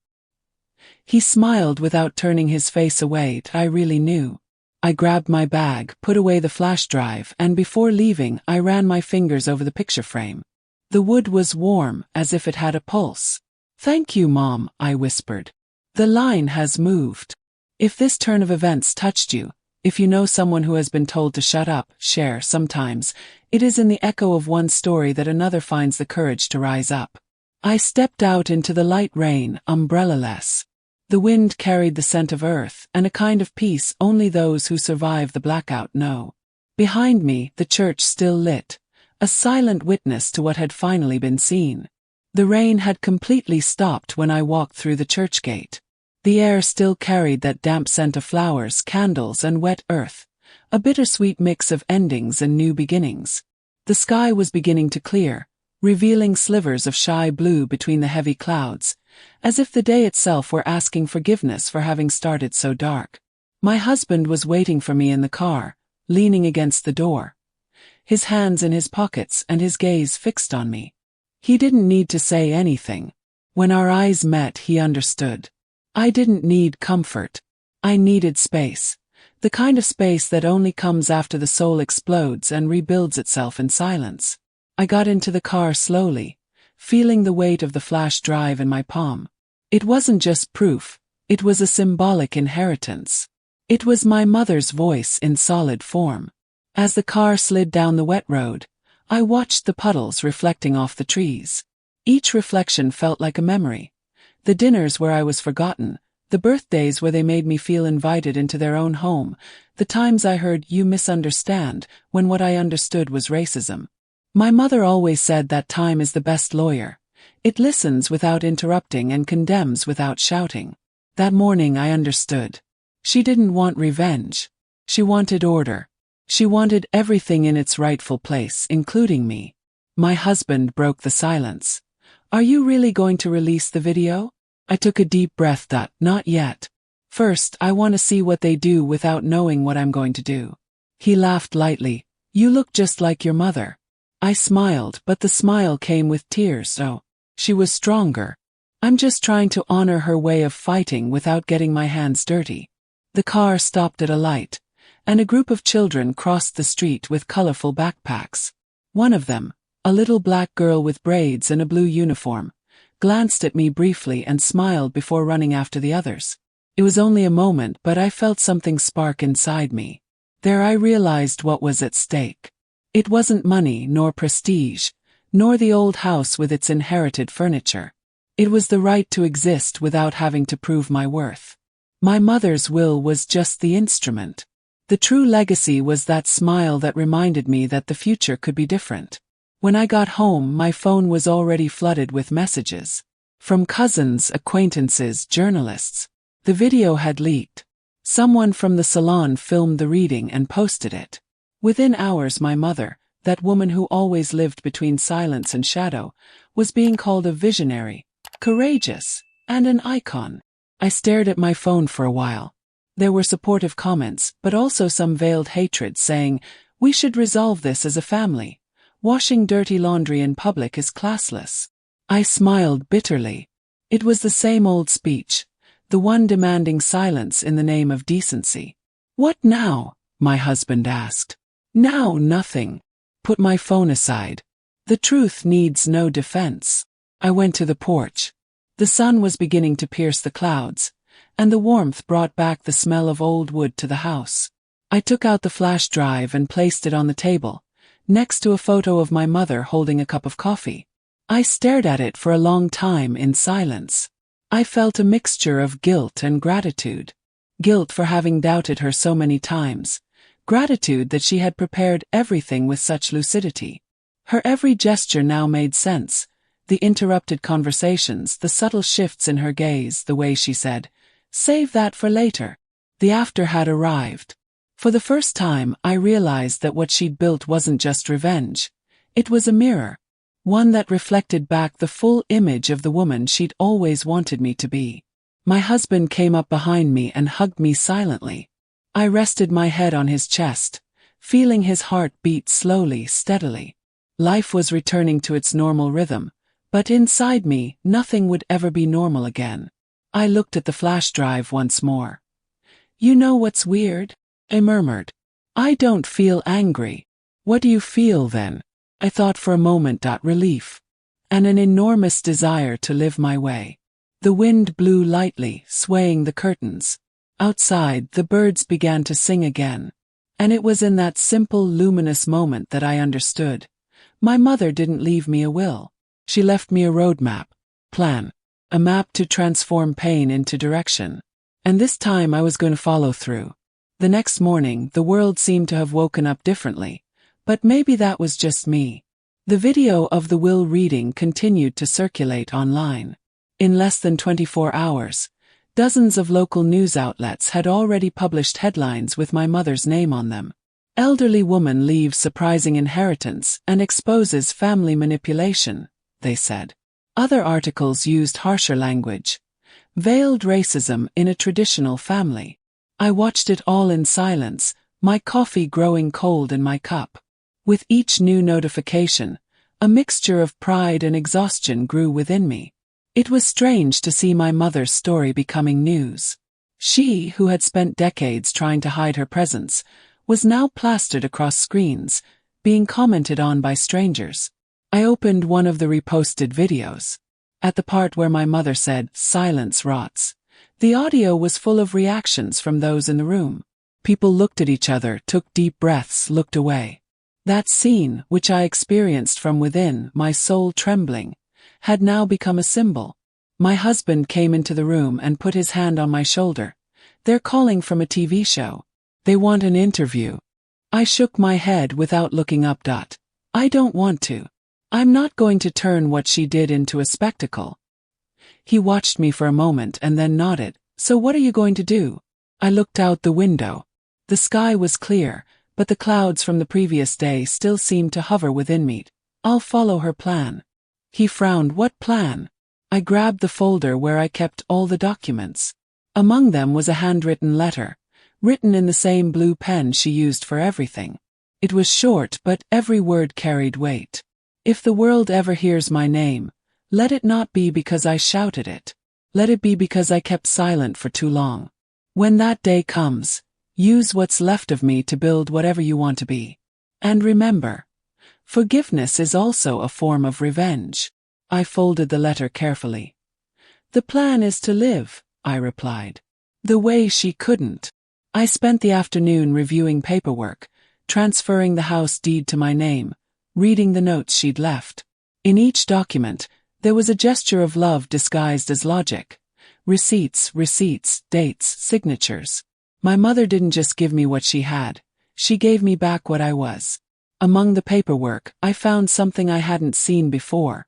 He smiled without turning his face away. I really knew. I grabbed my bag, put away the flash drive, and before leaving, I ran my fingers over the picture frame. The wood was warm, as if it had a pulse. "Thank you, Mom," I whispered. "The line has moved. If this turn of events touched you, if you know someone who has been told to shut up, share. Sometimes, it is in the echo of one story that another finds the courage to rise up." I stepped out into the light rain, umbrella-less. The wind carried the scent of earth, and a kind of peace only those who survive the blackout know. Behind me, the church still lit, a silent witness to what had finally been seen. The rain had completely stopped when I walked through the church gate. The air still carried that damp scent of flowers, candles, and wet earth, a bittersweet mix of endings and new beginnings. The sky was beginning to clear, revealing slivers of shy blue between the heavy clouds, as if the day itself were asking forgiveness for having started so dark. My husband was waiting for me in the car, leaning against the door, his hands in his pockets and his gaze fixed on me. He didn't need to say anything. When our eyes met, he understood. I didn't need comfort. I needed space. The kind of space that only comes after the soul explodes and rebuilds itself in silence. I got into the car slowly, feeling the weight of the flash drive in my palm. It wasn't just proof, it was a symbolic inheritance. It was my mother's voice in solid form. As the car slid down the wet road, I watched the puddles reflecting off the trees. Each reflection felt like a memory. The dinners where I was forgotten, the birthdays where they made me feel invited into their own home, the times I heard "you misunderstand" when what I understood was racism. My mother always said that time is the best lawyer. It listens without interrupting and condemns without shouting. That morning I understood. She didn't want revenge. She wanted order. She wanted everything in its rightful place, including me. My husband broke the silence. "Are you really going to release the video?" I took a deep breath. Not yet. First, I want to see what they do without knowing what I'm going to do." He laughed lightly. "You look just like your mother." I smiled, but the smile came with tears. Oh, she was stronger. "I'm just trying to honor her way of fighting without getting my hands dirty." The car stopped at a light, and a group of children crossed the street with colorful backpacks. One of them, a little black girl with braids and a blue uniform, glanced at me briefly and smiled before running after the others. It was only a moment, but I felt something spark inside me. There I realized what was at stake. It wasn't money nor prestige, nor the old house with its inherited furniture. It was the right to exist without having to prove my worth. My mother's will was just the instrument. The true legacy was that smile that reminded me that the future could be different. When I got home, my phone was already flooded with messages. From cousins, acquaintances, journalists. The video had leaked. Someone from the salon filmed the reading and posted it. Within hours my mother, that woman who always lived between silence and shadow, was being called a visionary, courageous, and an icon. I stared at my phone for a while. There were supportive comments, but also some veiled hatred saying, "We should resolve this as a family. Washing dirty laundry in public is classless." I smiled bitterly. It was the same old speech, the one demanding silence in the name of decency. "What now?" my husband asked. "Now nothing." Put my phone aside. The truth needs no defense. I went to the porch. The sun was beginning to pierce the clouds, and the warmth brought back the smell of old wood to the house. I took out the flash drive and placed it on the table, next to a photo of my mother holding a cup of coffee. I stared at it for a long time in silence. I felt a mixture of guilt and gratitude. Guilt for having doubted her so many times. Gratitude that she had prepared everything with such lucidity. Her every gesture now made sense. The interrupted conversations, the subtle shifts in her gaze, the way she said, "Save that for later." The after had arrived. For the first time, I realized that what she'd built wasn't just revenge. It was a mirror. One that reflected back the full image of the woman she'd always wanted me to be. My husband came up behind me and hugged me silently. I rested my head on his chest, feeling his heart beat slowly, steadily. Life was returning to its normal rhythm, but inside me, nothing would ever be normal again. I looked at the flash drive once more. "You know what's weird?" I murmured. "I don't feel angry." "What do you feel then?" I thought for a moment. Relief. And an enormous desire to live my way. The wind blew lightly, swaying the curtains. Outside, the birds began to sing again. And it was in that simple, luminous moment that I understood. My mother didn't leave me a will. She left me a roadmap, plan, a map to transform pain into direction. And this time I was going to follow through. The next morning, the world seemed to have woken up differently. But maybe that was just me. The video of the will reading continued to circulate online. In less than 24 hours, dozens of local news outlets had already published headlines with my mother's name on them. "Elderly woman leaves surprising inheritance and exposes family manipulation," they said. Other articles used harsher language. "Veiled racism in a traditional family." I watched it all in silence, my coffee growing cold in my cup. With each new notification, a mixture of pride and exhaustion grew within me. It was strange to see my mother's story becoming news. She, who had spent decades trying to hide her presence, was now plastered across screens, being commented on by strangers. I opened one of the reposted videos. At the part where my mother said, "Silence rots," the audio was full of reactions from those in the room. People looked at each other, took deep breaths, looked away. That scene, which I experienced from within, my soul trembling, had now become a symbol. My husband came into the room and put his hand on my shoulder. "They're calling from a TV show. They want an interview." I shook my head without looking up. "I don't want to. I'm not going to turn what she did into a spectacle." He watched me for a moment and then nodded. "So what are you going to do?" I looked out the window. The sky was clear, but the clouds from the previous day still seemed to hover within me. "I'll follow her plan." He frowned. "What plan?" I grabbed the folder where I kept all the documents. Among them was a handwritten letter, written in the same blue pen she used for everything. It was short, but every word carried weight. "If the world ever hears my name, let it not be because I shouted it. Let it be because I kept silent for too long. When that day comes, use what's left of me to build whatever you want to be. And remember, forgiveness is also a form of revenge." I folded the letter carefully. "The plan is to live," I replied. The way she couldn't. I spent the afternoon reviewing paperwork, transferring the house deed to my name, reading the notes she'd left. In each document, there was a gesture of love disguised as logic. Receipts, dates, signatures. My mother didn't just give me what she had, she gave me back what I was. Among the paperwork, I found something I hadn't seen before.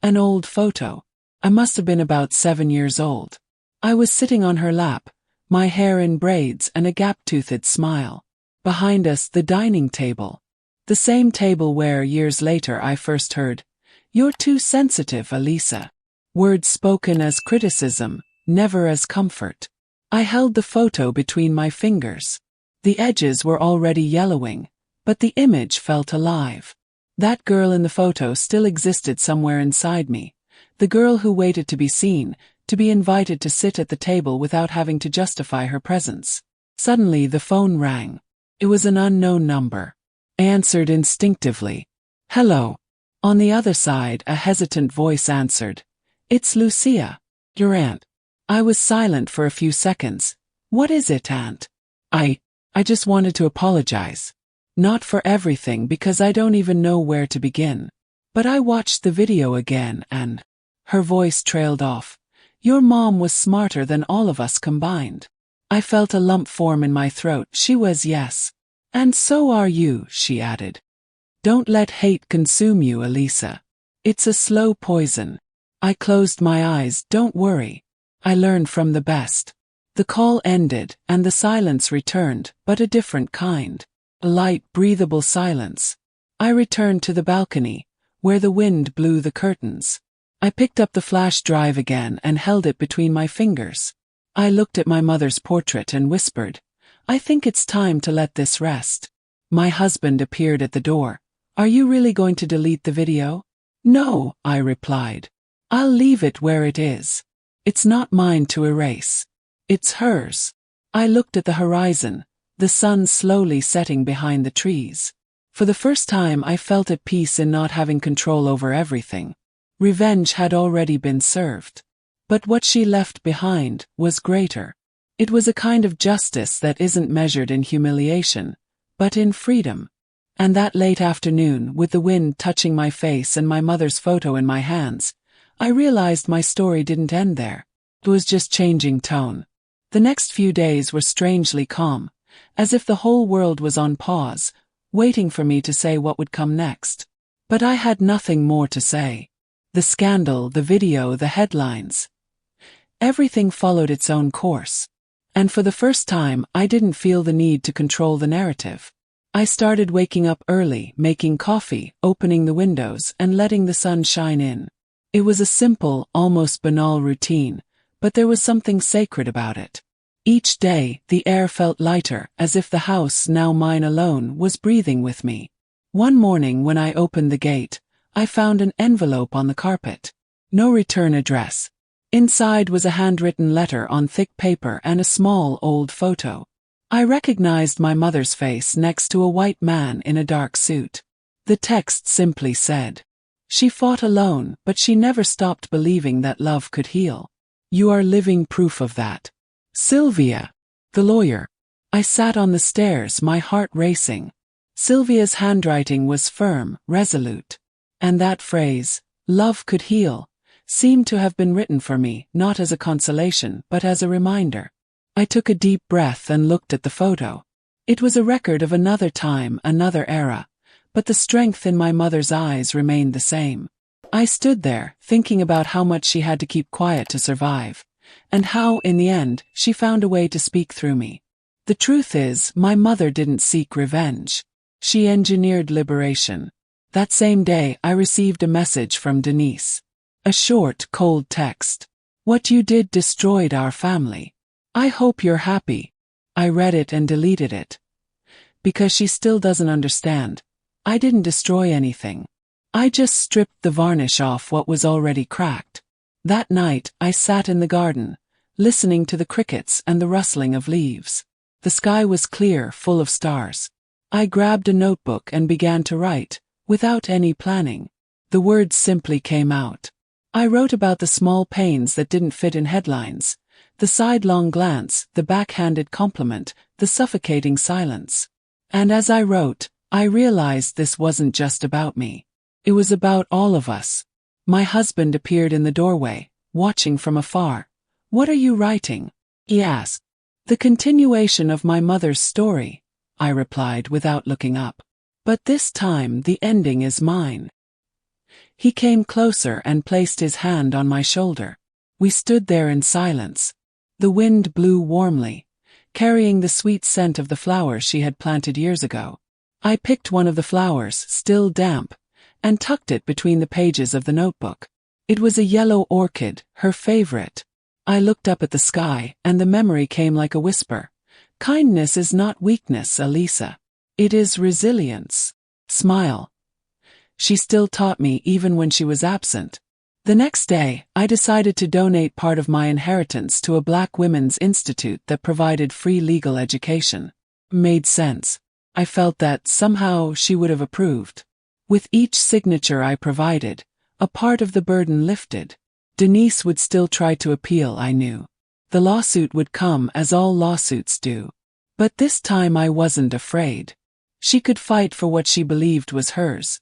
An old photo. I must have been about 7 years old. I was sitting on her lap, my hair in braids and a gap-toothed smile. Behind us, the dining table. The same table where, years later, I first heard, "You're too sensitive, Elisa." Words spoken as criticism, never as comfort. I held the photo between my fingers. The edges were already yellowing, but the image felt alive. That girl in the photo still existed somewhere inside me. The girl who waited to be seen, to be invited to sit at the table without having to justify her presence. Suddenly the phone rang. It was an unknown number. I answered instinctively. "Hello." On the other side, a hesitant voice answered. "It's Lucia, your aunt." I was silent for a few seconds. "What is it, Aunt?" I just wanted to apologize. Not for everything, because I don't even know where to begin. But I watched the video again and..." Her voice trailed off. "Your mom was smarter than all of us combined." I felt a lump form in my throat. She was, yes. "And so are you," she added. "Don't let hate consume you, Elisa. It's a slow poison." I closed my eyes. "Don't worry. I learned from the best." The call ended, and the silence returned, but a different kind. A light, breathable silence. I returned to the balcony, where the wind blew the curtains. I picked up the flash drive again and held it between my fingers. I looked at my mother's portrait and whispered, "I think it's time to let this rest." My husband appeared at the door. "Are you really going to delete the video?" "No," I replied. "I'll leave it where it is. It's not mine to erase. It's hers." I looked at the horizon, the sun slowly setting behind the trees. For the first time I felt at peace in not having control over everything. Revenge had already been served. But what she left behind was greater. It was a kind of justice that isn't measured in humiliation, but in freedom. And that late afternoon, with the wind touching my face and my mother's photo in my hands, I realized my story didn't end there. It was just changing tone. The next few days were strangely calm, as if the whole world was on pause, waiting for me to say what would come next. But I had nothing more to say. The scandal, the video, the headlines. Everything followed its own course. And for the first time, I didn't feel the need to control the narrative. I started waking up early, making coffee, opening the windows, and letting the sun shine in. It was a simple, almost banal routine, but there was something sacred about it. Each day, the air felt lighter, as if the house, now mine alone, was breathing with me. One morning when I opened the gate, I found an envelope on the carpet. No return address. Inside was a handwritten letter on thick paper and a small, old photo. I recognized my mother's face next to a white man in a dark suit. The text simply said, "She fought alone, but she never stopped believing that love could heal. You are living proof of that. Sylvia." The lawyer. I sat on the stairs, my heart racing. Sylvia's handwriting was firm, resolute. And that phrase, "love could heal," seemed to have been written for me, not as a consolation, but as a reminder. I took a deep breath and looked at the photo. It was a record of another time, another era, but the strength in my mother's eyes remained the same. I stood there, thinking about how much she had to keep quiet to survive, and how, in the end, she found a way to speak through me. The truth is, my mother didn't seek revenge. She engineered liberation. That same day, I received a message from Denise. A short, cold text. "What you did destroyed our family. I hope you're happy." I read it and deleted it. Because she still doesn't understand. I didn't destroy anything. I just stripped the varnish off what was already cracked. That night, I sat in the garden, listening to the crickets and the rustling of leaves. The sky was clear, full of stars. I grabbed a notebook and began to write, without any planning. The words simply came out. I wrote about the small pains that didn't fit in headlines, the sidelong glance, the backhanded compliment, the suffocating silence. And as I wrote, I realized this wasn't just about me. It was about all of us. My husband appeared in the doorway, watching from afar. "What are you writing?" he asked. "The continuation of my mother's story," I replied without looking up. "But this time the ending is mine." He came closer and placed his hand on my shoulder. We stood there in silence. The wind blew warmly, carrying the sweet scent of the flowers she had planted years ago. I picked one of the flowers, still damp, and tucked it between the pages of the notebook. It was a yellow orchid, her favorite. I looked up at the sky, and the memory came like a whisper. Kindness is not weakness, Elisa. It is resilience. Smile. She still taught me even when she was absent. The next day, I decided to donate part of my inheritance to a Black women's institute that provided free legal education. Made sense. I felt that, somehow, she would have approved. With each signature I provided, a part of the burden lifted. Denise would still try to appeal, I knew. The lawsuit would come, as all lawsuits do. But this time I wasn't afraid. She could fight for what she believed was hers.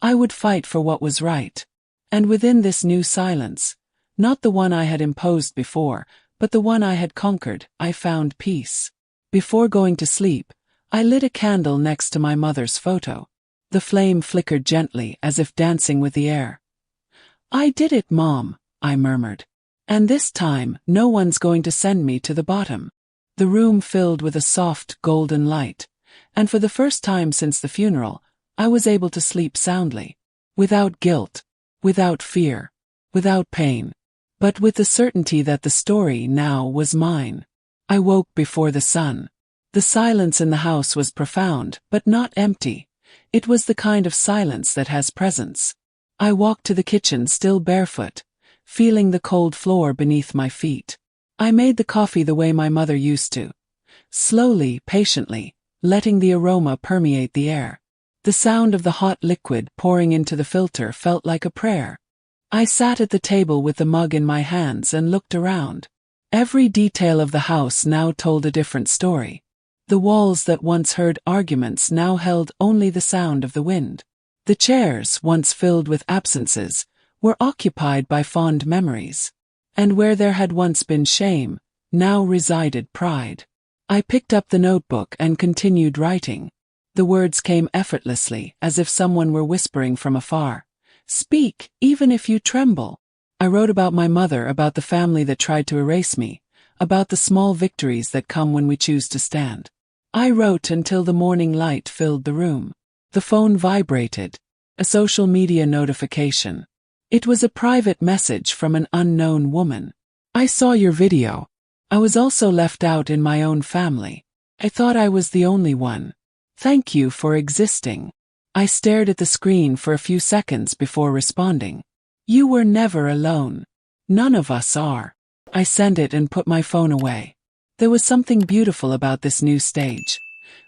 I would fight for what was right. And within this new silence, not the one I had imposed before, but the one I had conquered, I found peace. Before going to sleep, I lit a candle next to my mother's photo. The flame flickered gently, as if dancing with the air. "I did it, Mom," I murmured. "And this time, no one's going to send me to the bottom." The room filled with a soft, golden light, and for the first time since the funeral, I was able to sleep soundly. Without guilt. Without fear. Without pain. But with the certainty that the story now was mine. I woke before the sun. The silence in the house was profound, but not empty. It was the kind of silence that has presence. I walked to the kitchen still barefoot, feeling the cold floor beneath my feet. I made the coffee the way my mother used to. Slowly, patiently, letting the aroma permeate the air. The sound of the hot liquid pouring into the filter felt like a prayer. I sat at the table with the mug in my hands and looked around. Every detail of the house now told a different story. The walls that once heard arguments now held only the sound of the wind. The chairs, once filled with absences, were occupied by fond memories. And where there had once been shame, now resided pride. I picked up the notebook and continued writing. The words came effortlessly, as if someone were whispering from afar. "Speak, even if you tremble." I wrote about my mother, about the family that tried to erase me, about the small victories that come when we choose to stand. I wrote until the morning light filled the room. The phone vibrated. A social media notification. It was a private message from an unknown woman. "I saw your video. I was also left out in my own family. I thought I was the only one. Thank you for existing." I stared at the screen for a few seconds before responding. "You were never alone. None of us are." I sent it and put my phone away. There was something beautiful about this new stage.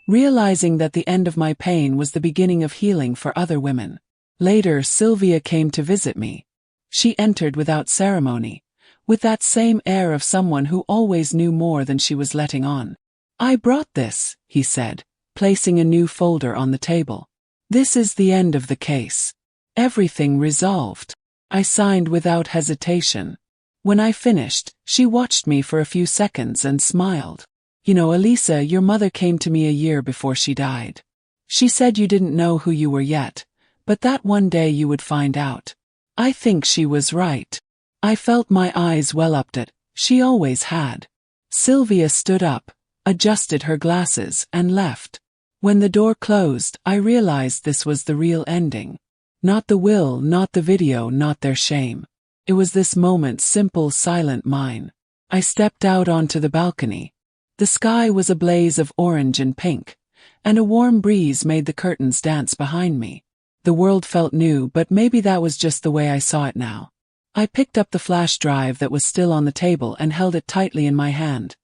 Realizing that the end of my pain was the beginning of healing for other women. Later, Sylvia came to visit me. She entered without ceremony, with that same air of someone who always knew more than she was letting on. "I brought this," he said, placing a new folder on the table. "This is the end of the case. Everything resolved." I signed without hesitation. When I finished, she watched me for a few seconds and smiled. "You know, Elisa, your mother came to me a year before she died. She said you didn't know who you were yet, but that one day you would find out. I think she was right." I felt my eyes well up at. She always had. Sylvia stood up, adjusted her glasses, and left. When the door closed, I realized this was the real ending. Not the will, not the video, not their shame. It was this moment's simple, silent mine. I stepped out onto the balcony. The sky was a blaze of orange and pink, and a warm breeze made the curtains dance behind me. The world felt new, but maybe that was just the way I saw it now. I picked up the flash drive that was still on the table and held it tightly in my hand.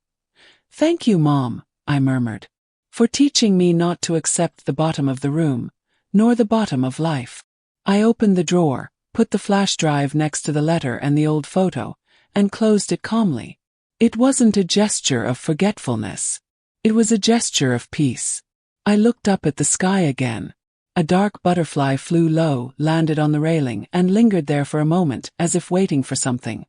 "Thank you, Mom," I murmured, "for teaching me not to accept the bottom of the room, nor the bottom of life." I opened the drawer, put the flash drive next to the letter and the old photo, and closed it calmly. It wasn't a gesture of forgetfulness. It was a gesture of peace. I looked up at the sky again. A dark butterfly flew low, landed on the railing, and lingered there for a moment, as if waiting for something.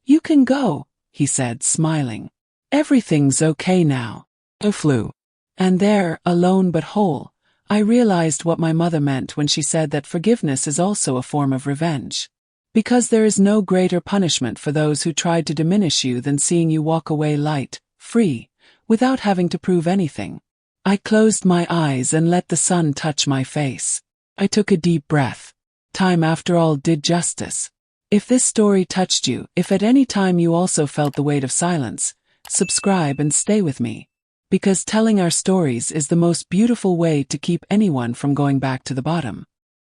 "You can go," he said, smiling. "Everything's okay now." I flew. And there, alone but whole, I realized what my mother meant when she said that forgiveness is also a form of revenge. Because there is no greater punishment for those who tried to diminish you than seeing you walk away light, free, without having to prove anything. I closed my eyes and let the sun touch my face. I took a deep breath. Time, after all, did justice. If this story touched you, if at any time you also felt the weight of silence, subscribe and stay with me. Because telling our stories is the most beautiful way to keep anyone from going back to the bottom.